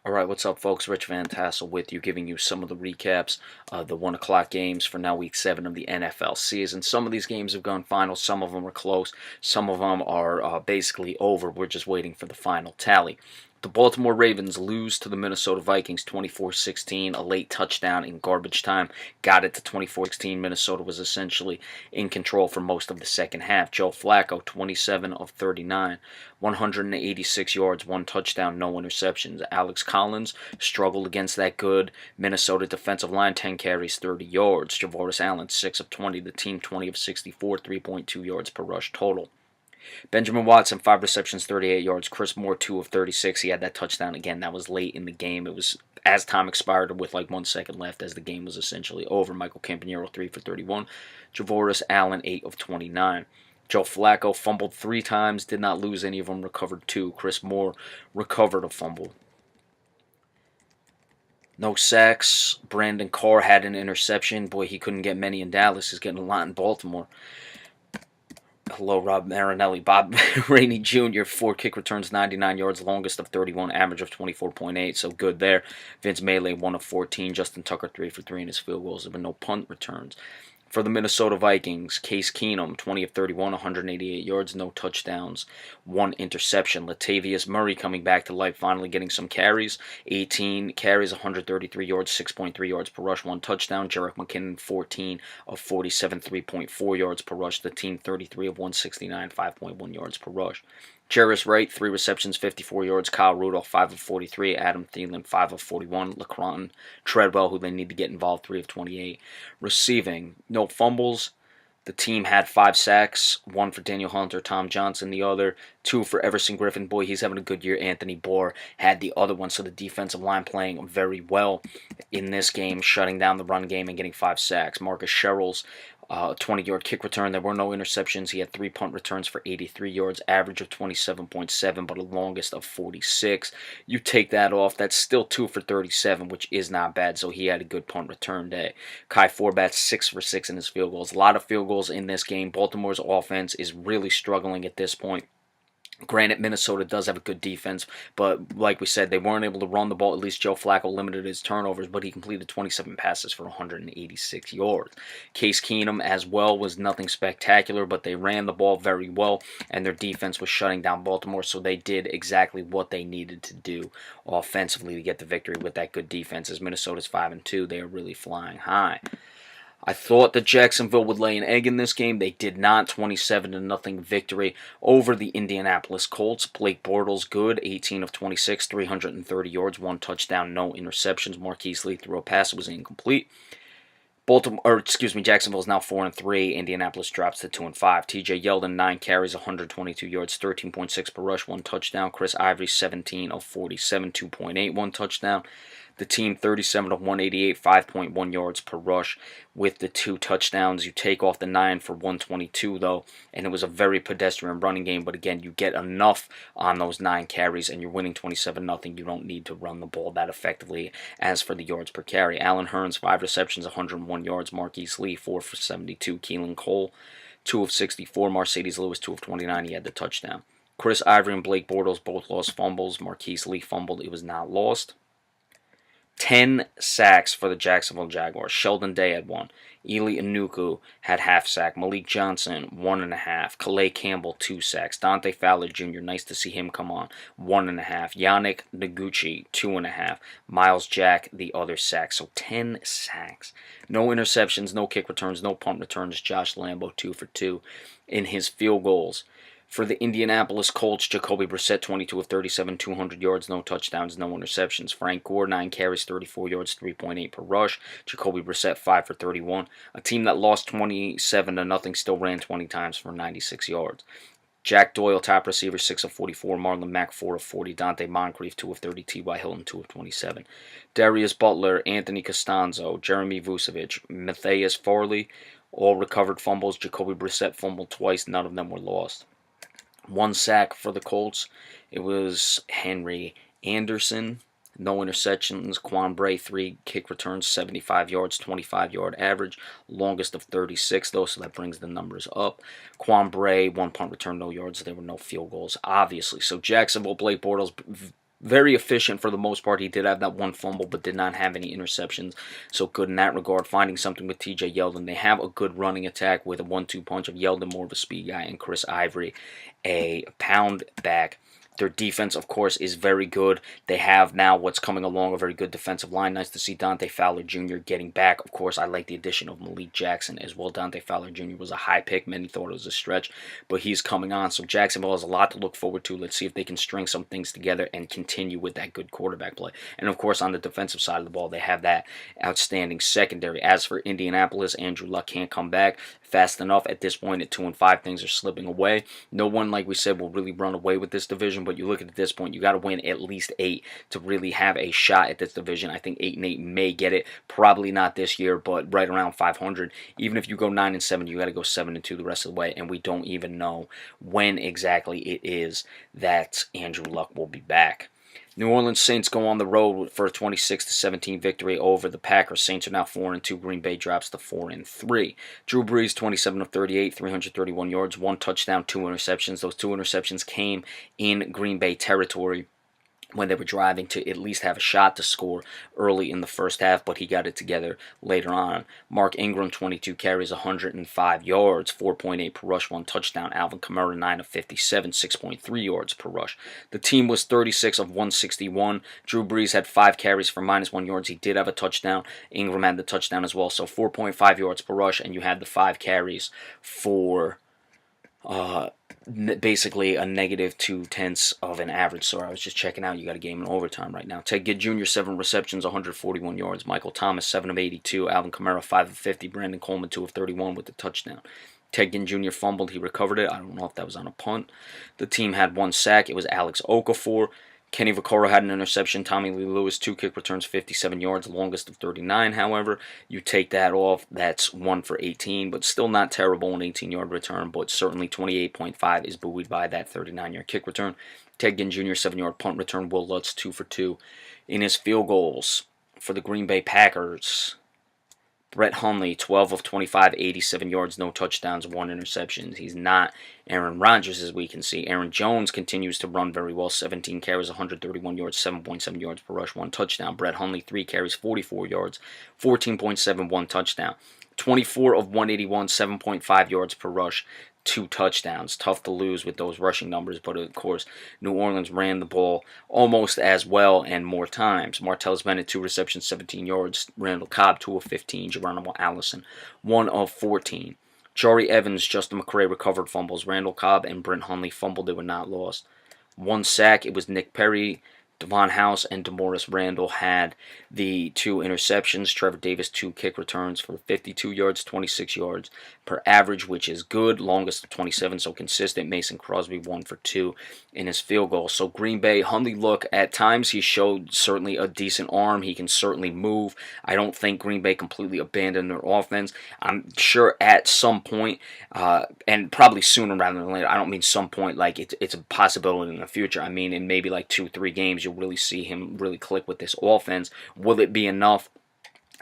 Alright, what's up folks? Rich Van Tassel with you, giving you some of the recaps of the 1 o'clock games for now week 7 of the NFL season. Some of these games have gone final, some of them are close, some of them are basically over. We're just waiting for the final tally. The Baltimore Ravens lose to the Minnesota Vikings 24-16, a late touchdown in garbage time. Got it to 24-16. Minnesota was essentially in control for most of the second half. Joe Flacco, 27 of 39, 186 yards, 1 touchdown, no interceptions. Alex Collins struggled against that good Minnesota defensive line, 10 carries, 30 yards. Jaguars Allen, 6 of 20, the team 20 of 64, 3.2 yards per rush total. Benjamin Watson, 5 receptions, 38 yards. Chris Moore, 2 of 36. He had that touchdown again. That was late in the game. It was as time expired with like 1 second left as the game was essentially over. Michael Campanaro, 3 for 31. Jaguars Allen, 8 of 29. Joe Flacco fumbled 3 times, did not lose any of them, recovered 2. Chris Moore recovered a fumble. No sacks. Brandon Carr had an interception. Boy, he couldn't get many in Dallas. He's getting a lot in Baltimore. Hello, Rob Marinelli. Bob Rainey Jr., 4 kick returns, 99 yards, longest of 31, average of 24.8, so good there. Vince Melee, 1 of 14. Justin Tucker, 3 for 3 in his field goals. There were no punt returns. For the Minnesota Vikings, Case Keenum, 20 of 31, 188 yards, no touchdowns, 1 interception. Latavius Murray coming back to life, finally getting some carries. 18 carries, 133 yards, 6.3 yards per rush, 1 touchdown. Jerick McKinnon, 14 of 47, 3.4 yards per rush. The team, 33 of 169, 5.1 yards per rush. Jarvis Wright, 3 receptions, 54 yards. Kyle Rudolph, 5 of 43. Adam Thielen, 5 of 41. LeCron Treadwell, who they need to get involved, 3 of 28. Receiving, no fumbles. The team had 5 sacks, 1 for Daniel Hunter, Tom Johnson, the other 2 for Everson Griffin. Boy, he's having a good year. Anthony Barr had the other one, so the defensive line playing very well in this game, shutting down the run game and getting 5 sacks. Marcus Sherrill's 20-yard kick return. There were no interceptions. He had 3 punt returns for 83 yards, average of 27.7, but a longest of 46. You take that off, that's still 2 for 37, which is not bad, so he had a good punt return day. Kai Forbat, 6 for 6 in his field goals. A lot of field goals in this game. Baltimore's offense is really struggling at this point. Granted, Minnesota does have a good defense, but like we said, they weren't able to run the ball. At least Joe Flacco limited his turnovers, but he completed 27 passes for 186 yards. Case Keenum as well was nothing spectacular, but they ran the ball very well, and their defense was shutting down Baltimore, so they did exactly what they needed to do offensively to get the victory with that good defense. As Minnesota's 5-2, they are really flying high. I thought that Jacksonville would lay an egg in this game. They did not. 27-0 victory over the Indianapolis Colts. Blake Bortles, good. 18 of 26, 330 yards, 1 touchdown, no interceptions. Marquise Lee threw a pass. It was incomplete. Jacksonville is now 4-3. Indianapolis drops to 2-5. T.J. Yeldon, 9 carries, 122 yards, 13.6 per rush, 1 touchdown. Chris Ivory, 17 of 47, 2.8, 1 touchdown. The team, 37 of 188, 5.1 yards per rush with the 2 touchdowns. You take off the 9 for 122, though, and it was a very pedestrian running game. But again, you get enough on those 9 carries, and you're winning 27-0. You don't need to run the ball that effectively. As for the yards per carry, Allen Hurns, 5 receptions, 101 yards. Marquise Lee, 4 for 72. Keelan Cole, 2 of 64. Mercedes Lewis, 2 of 29. He had the touchdown. Chris Ivory and Blake Bortles both lost fumbles. Marquise Lee fumbled. It was not lost. 10 sacks for the Jacksonville Jaguars. Sheldon Day had 1. Eli Anuku had half sack. Malik Johnson, 1.5. Calais Campbell, 2 sacks. Dante Fowler Jr., nice to see him come on, 1.5. Yannick Noguchi, 2.5. Miles Jack, the other sack. So 10 sacks. No interceptions, no kick returns, no punt returns. Josh Lambo, 2 for 2 in his field goals. For the Indianapolis Colts, Jacoby Brissett, 22 of 37, 200 yards, no touchdowns, no interceptions. Frank Gore, 9 carries, 34 yards, 3.8 per rush. Jacoby Brissett, 5 for 31. A team that lost 27-0 still ran 20 times for 96 yards. Jack Doyle, top receiver, 6 of 44. Marlon Mack, 4 of 40. Dante Moncrief, 2 of 30. T.Y. Hilton, 2 of 27. Darius Butler, Anthony Costanzo, Jeremy Vucevic, Matthias Farley, all recovered fumbles. Jacoby Brissett fumbled twice. None of them were lost. 1 sack for the Colts. It was Henry Anderson. No interceptions. Quan Bray, 3 kick returns, 75 yards, 25-yard average. Longest of 36, though, so that brings the numbers up. Quan Bray, 1 punt return, no yards. There were no field goals, obviously. So Jacksonville, Blake Bortles, very efficient for the most part. He did have that one fumble, but did not have any interceptions. So good in that regard. Finding something with T.J. Yeldon. They have a good running attack with a 1-2 punch of Yeldon, more of a speed guy, and Chris Ivory, a pound back. Their defense, of course, is very good. They have now what's coming along, a very good defensive line. Nice to see Dante Fowler Jr. getting back. Of course, I like the addition of Malik Jackson as well. Dante Fowler Jr. was a high pick. Many thought it was a stretch, but he's coming on. So Jacksonville has a lot to look forward to. Let's see if they can string some things together and continue with that good quarterback play. And, of course, on the defensive side of the ball, they have that outstanding secondary. As for Indianapolis, Andrew Luck can't come back fast enough at this point. At 2-5, things are slipping away. No one, like we said, will really run away with this division, but you look at this point, you got to win at least 8 to really have a shot at this division. I think 8-8 may get it. Probably not this year, but right around 500. Even if you go 9-7, you got to go 7-2 the rest of the way, and we don't even know when exactly it is that Andrew Luck will be back. New Orleans Saints go on the road for a 26-17 victory over the Packers. Saints are now 4-2. Green Bay drops to 4-3. Drew Brees, 27 of 38, 331 yards, 1 touchdown, 2 interceptions. Those 2 interceptions came in Green Bay territory when they were driving to at least have a shot to score early in the first half, but he got it together later on. Mark Ingram, 22 carries, 105 yards, 4.8 per rush, 1 touchdown. Alvin Kamara, 9 of 57, 6.3 yards per rush. The team was 36 of 161. Drew Brees had 5 carries for -1 yards. He did have a touchdown. Ingram had the touchdown as well, so 4.5 yards per rush, and you had the 5 carries for basically a -0.2 of an average. Sorry, I was just checking out. You got a game in overtime right now. Ted Ginn Jr., 7 receptions, 141 yards. Michael Thomas, 7 of 82. Alvin Kamara, 5 of 50. Brandon Coleman, 2 of 31 with the touchdown. Ted Ginn Jr. fumbled. He recovered it. I don't know if that was on a punt. The team had 1 sack. It was Alex Okafor. Kenny Vaccaro had an interception. Tommy Lee Lewis, 2 kick returns, 57 yards, longest of 39. However, you take that off, that's 1 for 18, but still not terrible, an 18-yard return, but certainly 28.5 is buoyed by that 39-yard kick return. Ted Ginn Jr., 7-yard punt return. Will Lutz, 2 for 2 in his field goals for the Green Bay Packers. Brett Hundley, 12 of 25, 87 yards, no touchdowns, 1 interception. He's not Aaron Rodgers, as we can see. Aaron Jones continues to run very well. 17 carries, 131 yards, 7.7 yards per rush, 1 touchdown. Brett Hundley, 3 carries, 44 yards, 14.7, 1 touchdown. 24 of 181, 7.5 yards per rush, 2 touchdowns. Tough to lose with those rushing numbers, but of course, New Orleans ran the ball almost as well and more times. Martellus Bennett, 2 receptions, 17 yards. Randall Cobb, 2 of 15. Geronimo Allison, 1 of 14. Jari Evans, Justin McCray recovered fumbles. Randall Cobb and Brent Hundley fumbled. They were not lost. 1 sack. It was Nick Perry. Devon House and DeMaurice Randall had the 2 interceptions. Trevor Davis, 2 kick returns for 52 yards, 26 yards per average, which is good. Longest of 27, so consistent. Mason Crosby, 1 for 2 in his field goal. So Green Bay, Hundley, look, at times he showed certainly a decent arm. He can certainly move. I don't think Green Bay completely abandoned their offense. I'm sure at some point, and probably sooner rather than later, I don't mean some point like it's a possibility in the future. I mean in maybe like 2-3 games, you'll really see him really click with this offense. Will it be enough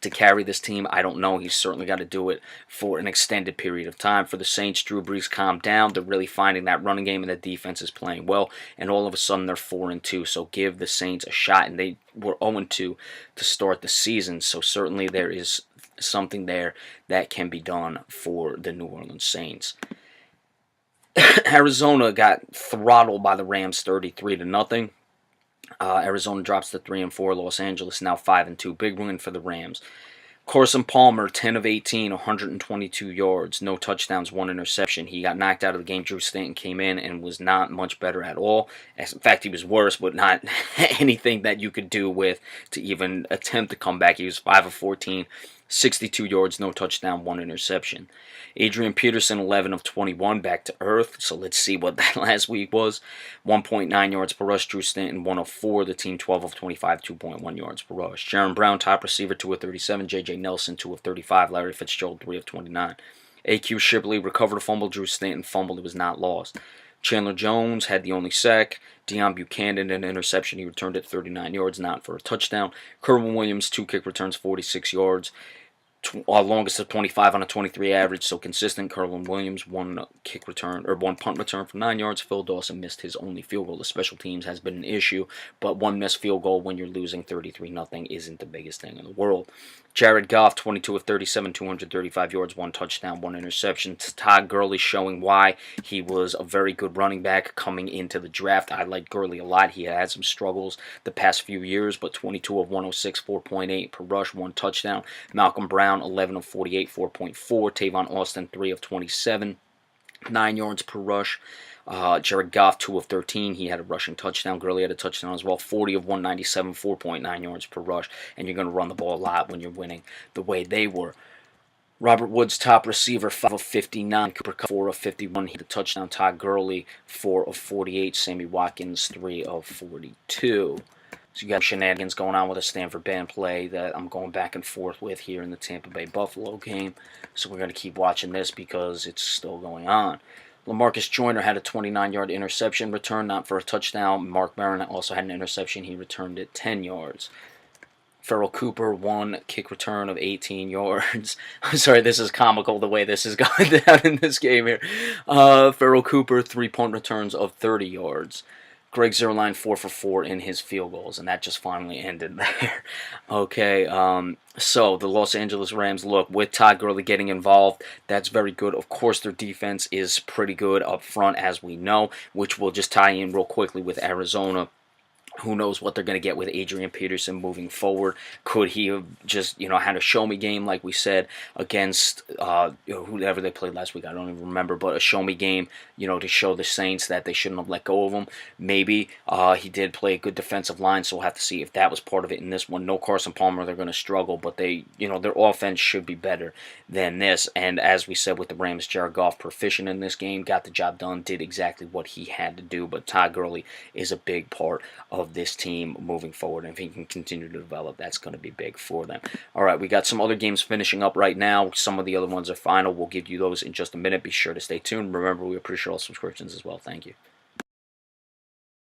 to carry this team? I don't know. He's certainly got to do it for an extended period of time. For the Saints, Drew Brees calmed down. They're really finding that running game, and the defense is playing well. And all of a sudden, they're 4-2. So give the Saints a shot. And they were 0-2 to start the season. So certainly there is something there that can be done for the New Orleans Saints. Arizona got throttled by the Rams 33-0. Arizona drops to 3-4. Los Angeles now 5-2. Big win for the Rams. Carson Palmer, 10 of 18, 122 yards, no touchdowns, 1 interception. He got knocked out of the game. Drew Stanton came in and was not much better at all. In fact, he was worse, but not anything that you could do with to even attempt to come back. He was 5 of 14, 62 yards, no touchdown, 1 interception. Adrian Peterson, 11 of 21, back to earth. So let's see what that last week was. 1.9 yards per rush. Drew Stanton, 1 of 4. The team, 12 of 25, 2.1 yards per rush. Jaron Brown, top receiver, 2 of 37. J.J. Nelson, 2 of 35. Larry Fitzgerald, 3 of 29. A.Q. Shipley recovered a fumble. Drew Stanton fumbled. It was not lost. Chandler Jones had the only sack. Deion Buchanan, an interception. He returned it 39 yards, not for a touchdown. Kerwin Williams, 2 kick returns, 46 yards. Longest of 25 on a 23 average, so consistent. Kerwin Williams, one kick return or one punt return for 9 yards. Phil Dawson missed his only field goal. The special teams has been an issue, but one missed field goal when you're losing 33-0 isn't the biggest thing in the world. Jared Goff, 22 of 37, 235 yards, one touchdown, one interception. Todd Gurley showing why he was a very good running back coming into the draft. I like Gurley a lot. He had some struggles the past few years, but 22 of 106, 4.8 per rush, one touchdown. Malcolm Brown, 11 of 48, 4.4. Tavon Austin, 3 of 27, 9 yards per rush. Jared Goff, 2 of 13. He had a rushing touchdown. Gurley had a touchdown as well. 40 of 197, 4.9 yards per rush. And you're going to run the ball a lot when you're winning the way they were. Robert Woods, top receiver, 5 of 59. Cooper Kupp, 4 of 51. He had a touchdown. Todd Gurley, 4 of 48. Sammy Watkins, 3 of 42. So you got shenanigans going on with a Stanford band play that I'm going back and forth with here in the Tampa Bay Buffalo game. So we're going to keep watching this because it's still going on. LaMarcus Joyner had a 29-yard interception return, not for a touchdown. Mark Barron also had an interception. He returned it 10 yards. Farrell Cooper, one kick return of 18 yards. I'm sorry, this is comical the way this is going down in this game here. Farrell Cooper, 3 punt returns of 30 yards. Greg Zuerlein, 4 for 4 in his field goals, and that just finally ended there. Okay, so the Los Angeles Rams, look, with Todd Gurley getting involved, that's very good. Of course, their defense is pretty good up front, as we know, which will just tie in real quickly with Arizona. Who knows what they're going to get with Adrian Peterson moving forward? Could he have just, had a show-me game, like we said, against whoever they played last week? I don't even remember, but a show-me game, to show the Saints that they shouldn't have let go of him. Maybe he did play a good defensive line, so we'll have to see if that was part of it in this one. No Carson Palmer, they're going to struggle, but their offense should be better than this. And as we said with the Rams, Jared Goff, proficient in this game, got the job done, did exactly what he had to do. But Todd Gurley is a big part of this team moving forward, and if he can continue to develop, that's going to be big for them. All right, we got some other games finishing up right now. Some of the other ones are final. We'll give you those in just a minute. Be sure to stay tuned. Remember, we appreciate all subscriptions as well. Thank you.